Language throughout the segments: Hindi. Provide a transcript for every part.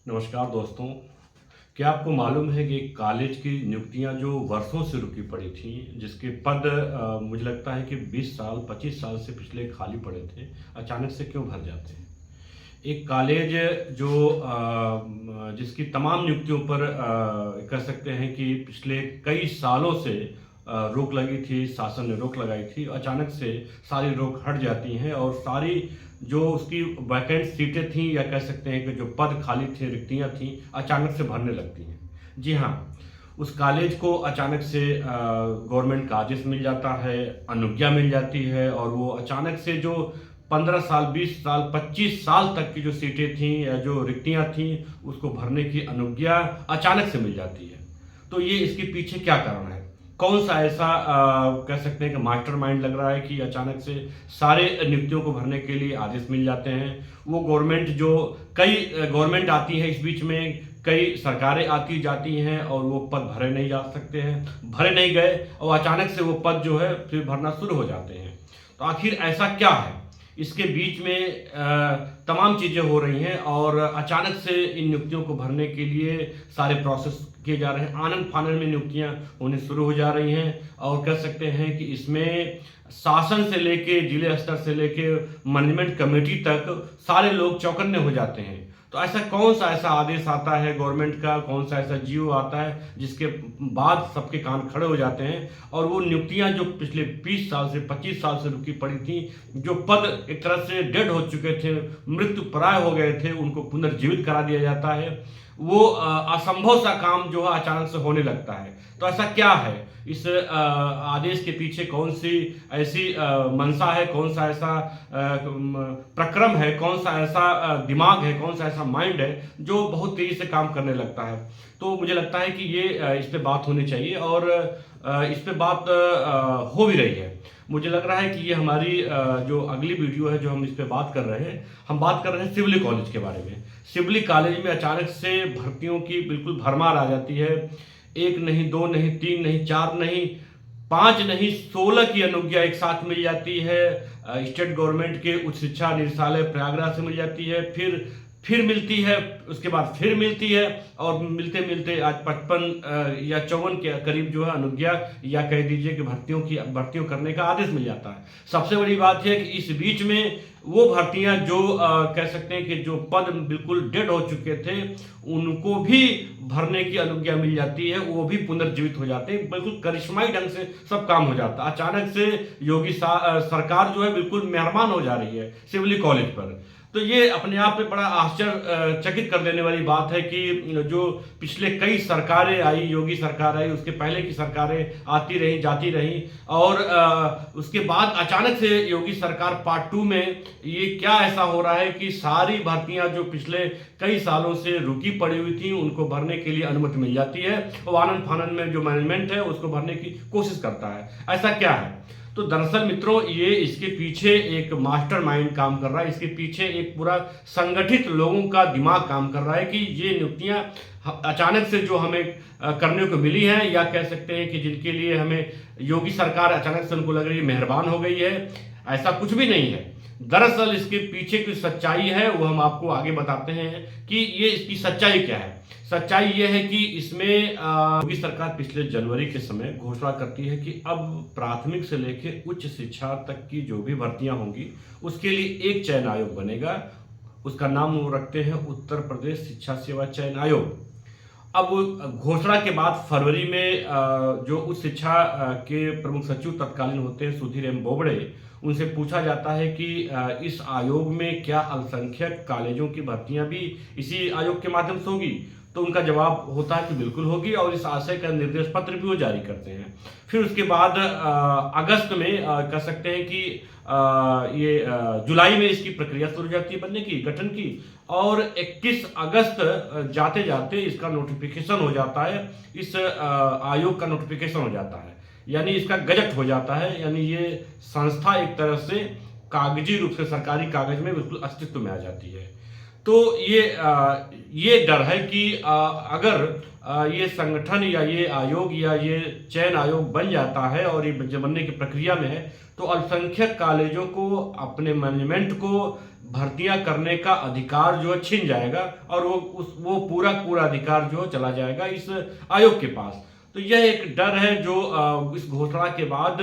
नमस्कार दोस्तों। क्या आपको मालूम है कि कॉलेज की नियुक्तियां जो वर्षों से रुकी पड़ी थी, जिसके पद मुझे लगता है कि 20 साल 25 साल से पिछले खाली पड़े थे, अचानक से क्यों भर जाते हैं। एक कॉलेज जो जिसकी तमाम नियुक्तियों पर कह सकते हैं कि पिछले कई सालों से रोक लगी थी, शासन ने रोक लगाई थी, अचानक से सारी रोक हट जाती हैं और सारी जो उसकी वैकेंट सीटें थीं या कह सकते हैं कि जो पद खाली थे, रिक्तियां थीं, अचानक से भरने लगती हैं। जी हाँ, उस कॉलेज को अचानक से गवर्नमेंट का आदेश मिल जाता है, अनुज्ञा मिल जाती है और वो अचानक से जो 15 साल, 20 साल, 25 साल तक की जो सीटें थीं या जो रिक्तियां थीं, उसको भरने की अनुज्ञा अचानक से मिल जाती है। तो ये इसके पीछे क्या कारण है? कौन सा ऐसा कह सकते हैं कि मास्टरमाइंड लग रहा है कि अचानक से सारे नियुक्तियों को भरने के लिए आदेश मिल जाते हैं। वो गवर्नमेंट जो कई गवर्नमेंट आती है, इस बीच में कई सरकारें आती जाती हैं और वो पद भरे नहीं जा सकते हैं, भरे नहीं गए और अचानक से वो पद जो है फिर भरना शुरू हो जाते हैं। तो आखिर ऐसा क्या है? इसके बीच में तमाम चीज़ें हो रही हैं और अचानक से इन नियुक्तियों को भरने के लिए सारे प्रोसेस किए जा रहे हैं। आनन फानन में नियुक्तियां होने शुरू हो जा रही हैं और कह सकते हैं कि इसमें शासन से लेके जिले स्तर से लेके मैनेजमेंट कमेटी तक सारे लोग चौकन्ने हो जाते हैं। तो ऐसा कौन सा ऐसा आदेश आता है गवर्नमेंट का, कौन सा ऐसा जीओ आता है जिसके बाद सबके कान खड़े हो जाते हैं और वो नियुक्तियां जो पिछले 20 साल से 25 साल से रुकी पड़ी थी, जो पद एक तरह से डेड हो चुके थे, मृत्यु प्राय हो गए थे, उनको पुनर्जीवित करा दिया जाता है। वो असंभव सा काम जो है अचानक से होने लगता है। तो ऐसा क्या है? इस आदेश के पीछे कौन सी ऐसी मंशा है, कौन सा ऐसा प्रक्रम है, कौन सा ऐसा दिमाग है, कौन सा ऐसा माइंड है जो बहुत तेजी से काम करने लगता है। तो मुझे लगता है कि ये इस पे बात होनी चाहिए और इस पे बात हो भी रही है। मुझे लग रहा है कि ये हमारी जो अगली वीडियो है जो हम इस पे बात कर रहे हैं, हम बात कर रहे हैं सिवली कॉलेज के बारे में। सिवली कॉलेज में अचानक से भर्तियों की बिल्कुल भरमार आ जाती है। एक नहीं, दो नहीं, तीन नहीं, चार नहीं, पांच नहीं, 16 की अनुज्ञा एक साथ मिल जाती है। स्टेट गवर्नमेंट के उच्च शिक्षा निदेशालय प्रयागराज से मिल जाती है, फिर मिलती है, उसके बाद फिर मिलती है और मिलते मिलते आज 55 या 54 के करीब जो है अनुज्ञा या कह दीजिए कि भर्तियों करने का आदेश मिल जाता है। सबसे बड़ी बात है कि इस बीच में वो भर्तियां जो कह सकते हैं कि जो पद बिल्कुल डेड हो चुके थे, उनको भी भरने की अनुज्ञा मिल जाती है, वो भी पुनर्जीवित हो जाते हैं। बिल्कुल करिश्माई ढंग से सब काम हो जाता है। अचानक से योगी सरकार जो है बिल्कुल मेहरबान हो जा रही है सिवली कॉलेज पर। तो ये अपने आप में बड़ा आश्चर्यचकित कर देने वाली बात है कि जो पिछले कई सरकारें आई, योगी सरकार आई, उसके पहले की सरकारें आती रही जाती रही और उसके बाद अचानक से योगी सरकार पार्ट 2 में ये क्या ऐसा हो रहा है कि सारी भर्तियां जो पिछले कई सालों से रुकी पड़ी हुई थी उनको भरने के लिए अनुमति मिल जाती है और आनन फानन में जो मैनेजमेंट है उसको भरने की कोशिश करता है। ऐसा क्या है? तो दरअसल मित्रों, ये इसके पीछे एक मास्टरमाइंड काम कर रहा है। इसके पीछे एक पूरा संगठित लोगों का दिमाग काम कर रहा है कि ये नियुक्तियां अचानक से जो हमें करने को मिली हैं या कह सकते हैं कि जिनके लिए हमें योगी सरकार अचानक से उनको लग रही है मेहरबान हो गई है, ऐसा कुछ भी नहीं है। दरअसल इसके पीछे की सच्चाई है वो हम आपको आगे बताते हैं कि ये इसकी सच्चाई क्या है। सच्चाई ये है कि इसमें योगी सरकार पिछले जनवरी के समय घोषणा करती है कि अब प्राथमिक से लेकर उच्च शिक्षा तक की जो भी भर्तियां होंगी उसके लिए एक चयन आयोग बनेगा। उसका नाम वो रखते हैं उत्तर प्रदेश शिक्षा सेवा चयन आयोग। अब घोषणा के बाद फरवरी में जो उच्च शिक्षा के प्रमुख सचिव तत्कालीन होते हैं सुधीर एम बोबड़े, उनसे पूछा जाता है कि इस आयोग में क्या अल्पसंख्यक कॉलेजों की भर्तियां भी इसी आयोग के माध्यम से होगी? तो उनका जवाब होता है कि बिल्कुल होगी और इस आशय का निर्देश पत्र भी वो जारी करते हैं। फिर उसके बाद अगस्त में कह सकते हैं कि ये जुलाई में इसकी प्रक्रिया शुरू हो जाती है बनने की, गठन की, और 21 अगस्त जाते जाते इसका नोटिफिकेशन हो जाता है। इस आयोग का नोटिफिकेशन हो जाता है, यानी इसका गजट हो जाता है, यानी ये संस्था एक तरह से कागजी रूप से सरकारी कागज में बिल्कुल अस्तित्व में आ जाती है। तो ये डर है कि अगर ये संगठन या ये आयोग या ये चयन आयोग बन जाता है और ये बनने की प्रक्रिया में है, तो अल्पसंख्यक कॉलेजों को अपने मैनेजमेंट को भर्तियां करने का अधिकार जो है छीन जाएगा और वो पूरा अधिकार जो चला जाएगा इस आयोग के पास। तो यह एक डर है जो इस घोषणा के बाद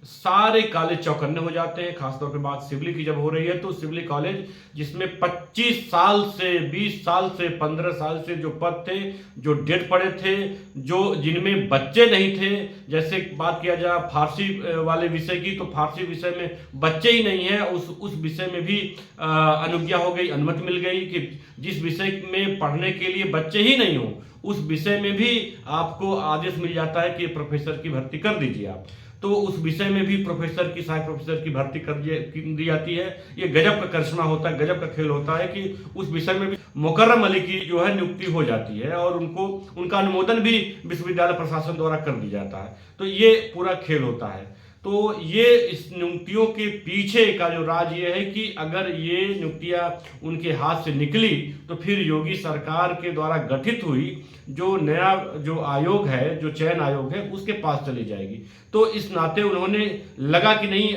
सारे कॉलेज चौकन्ने हो जाते हैं। खासतौर पे बात सिवली की जब हो रही है तो सिवली कॉलेज जिसमें 25 साल से 20 साल से 15 साल से जो पद थे, जो डेट पड़े थे, जो जिनमें बच्चे नहीं थे, जैसे बात किया जाए फारसी वाले विषय की तो फारसी विषय में बच्चे ही नहीं है, उस विषय में भी अनुज्ञा हो गई, अनुमति मिल गई कि जिस विषय में पढ़ने के लिए बच्चे ही नहीं हो उस विषय में भी आपको आदेश मिल जाता है कि प्रोफेसर की भर्ती कर दीजिए आप। तो उस विषय में भी प्रोफेसर की सहायक प्रोफेसर की भर्ती कर दी जाती है। ये गजब का करिश्मा होता है, गजब का खेल होता है कि उस विषय में भी मुकर्रम अली की जो है नियुक्ति हो जाती है और उनका अनुमोदन भी विश्वविद्यालय प्रशासन द्वारा कर दी जाता है। तो ये पूरा खेल होता है। तो ये इस नियुक्तियों के पीछे का जो राज ये है कि अगर ये नियुक्तियां उनके हाथ से निकली तो फिर योगी सरकार के द्वारा गठित हुई जो नया जो आयोग है, जो चयन आयोग है, उसके पास चली जाएगी। तो इस नाते उन्होंने लगा कि नहीं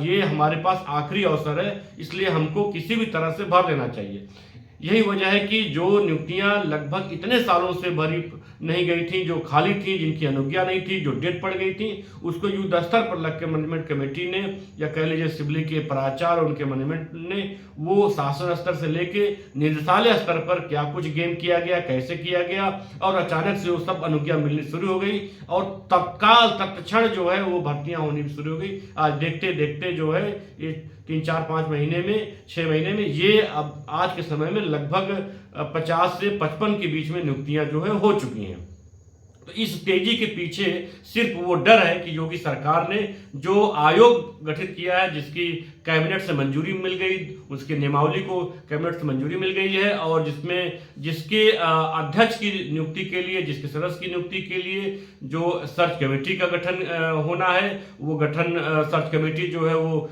ये हमारे पास आखिरी अवसर है, इसलिए हमको किसी भी तरह से भर लेना चाहिए। यही वजह है कि जो नियुक्तियां लगभग इतने सालों से भरी नहीं गई थी, जो खाली थी, जिनकी अनुज्ञा नहीं थी, जो डेट पड़ गई थी, उसको युद्ध स्तर पर लग के मैनेजमेंट कमेटी ने या कह लीजिए सिवली के प्राचार्य और उनके मैनेजमेंट ने वो शासन स्तर से लेके निदेशालय स्तर पर क्या कुछ गेम किया गया, कैसे किया गया और अचानक से वो सब अनुज्ञा मिलनी शुरू हो गई और तत्काल तत्क्षण जो है वो भर्तियां होनी शुरू हो गई। आज देखते देखते जो है ये 3-4-5 महीने में 6 महीने में ये अब आज के समय में लगभग 50 से 55 के बीच में नियुक्तियां जो है हो चुकी हैं। तो इस तेजी के पीछे सिर्फ वो डर है कि योगी सरकार ने जो आयोग गठित किया है, जिसकी कैबिनेट से मंजूरी मिल गई, उसके नियमावली को कैबिनेट से मंजूरी मिल गई है और जिसके अध्यक्ष की नियुक्ति के लिए, जिसके सदस्य की नियुक्ति के लिए जो सर्च कमेटी का गठन होना है, वो गठन सर्च कमेटी जो है वो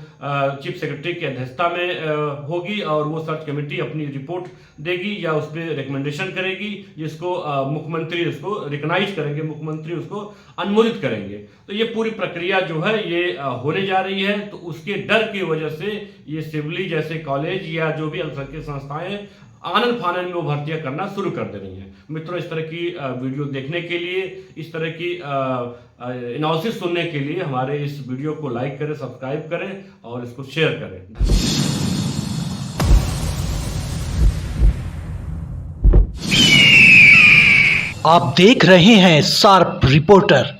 चीफ सेक्रेटरी की अध्यक्षता में होगी और वो सर्च कमेटी अपनी रिपोर्ट देगी या उस पर रिकमेंडेशन करेगी, जिसको मुख्यमंत्री उसको रिकॉग्नाइज करेंगे, मुख्यमंत्री उसको अनुमोदित करेंगे। तो ये पूरी प्रक्रिया जो है ये होने जा रही है। तो उसके डर की वजह से ये सिवली जैसे कॉलेज या जो भी अल्पसंख्यक संस्थाएं आनन फानन में वो भर्तियां करना शुरू कर दे रही हैं। मित्रों, इस तरह की वीडियो देखने के लिए, इस तरह की एनालिसिस सुनने के लिए हमारे इस वीडियो को लाइक करें, सब्सक्राइब करें और इसको शेयर करें। आप देख रहे हैं शार्प रिपोर्टर।